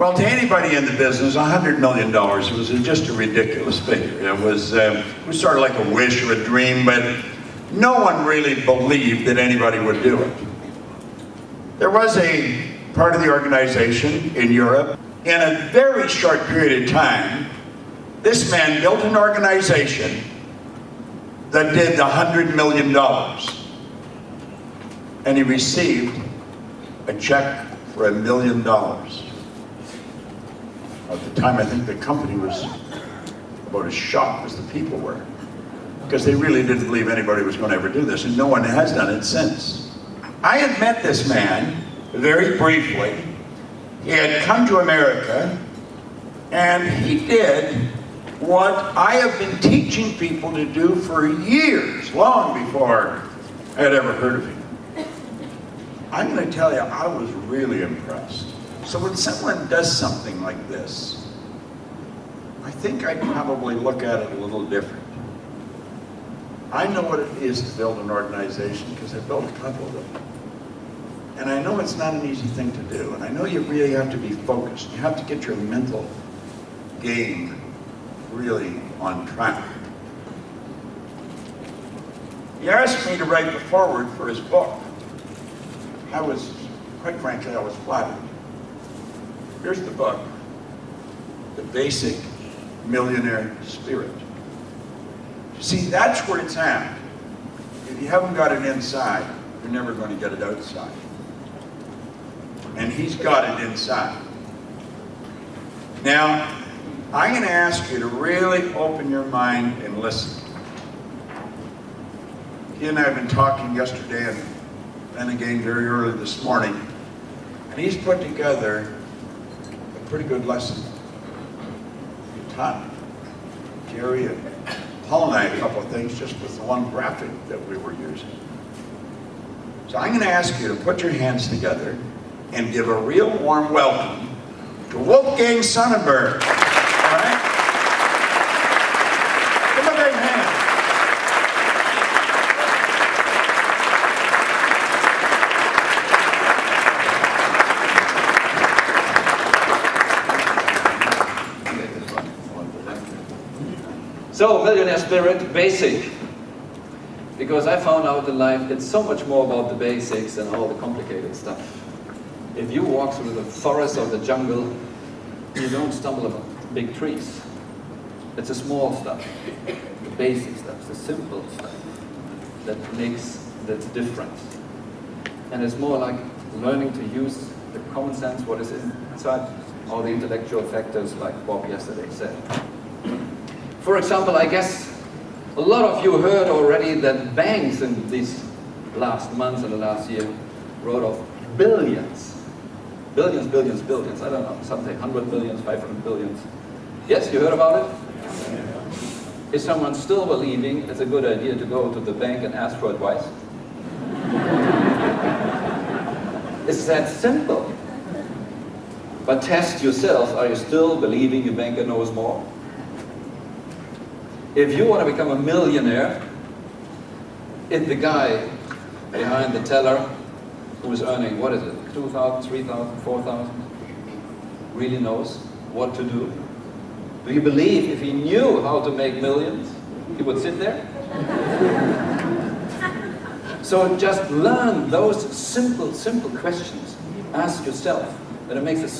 Well, to anybody in the business, $100 million was just a ridiculous figure. It was sort of like a wish or a dream, but no one really believed that anybody would do it. There was a part of the organization in Europe. In a very short period of time, this man built an organization that did the $100 million. And he received a check for $1 million. At the time, I think the company was about as shocked as the people were, because they really didn't believe anybody was going to ever do this, and no one has done it since. I had met this man very briefly. He had come to America, and he did what I have been teaching people to do for years, long before I had ever heard of him. I'm going to tell you, I was really impressed. So when someone does something like this, I think I'd probably look at it a little different. I know what it is to build an organization because I built a couple of them. And I know it's not an easy thing to do. And I know you really have to be focused. You have to get your mental game really on track. He asked me to write the foreword for his book. Quite frankly, I was flattered. Here's the book, The Basic Millionaire Spirit. See, that's where it's at. If you haven't got it inside, you're never going to get it outside. And he's got it inside. Now, I'm going to ask you to really open your mind and listen. He and I have been talking yesterday and again very early this morning, and he's put together a pretty good lesson. He taught Jerry and Paul and I a couple of things just with the one graphic that we were using. So I'm going to ask you to put your hands together and give a real warm welcome to Wolfgang Sonnenburg. All right? Give him a big hand. So, millionaire spirit, basic. Because I found out in life it's so much more about the basics than all the complicated stuff. If you walk through the forest or the jungle, you don't stumble upon big trees. It's the small stuff, the basic stuff, the simple stuff that's different. And it's more like learning to use the common sense, what is inside, all the intellectual factors like Bob yesterday said. For example, I guess a lot of you heard already that banks in these last months and the last year wrote off billions. Billions, billions, billions. I don't know, something 100 billions, 500 billions. Yes, you heard about it? Is someone still believing it's a good idea to go to the bank and ask for advice? It's that simple. But test yourself, are you still believing your banker knows more? If you want to become a millionaire, if the guy behind the teller who is earning, what is it, 2,000, 3,000, 4,000, really knows what to do? Do you believe if he knew how to make millions, he would sit there? So just learn those simple questions. Ask yourself, and it makes it so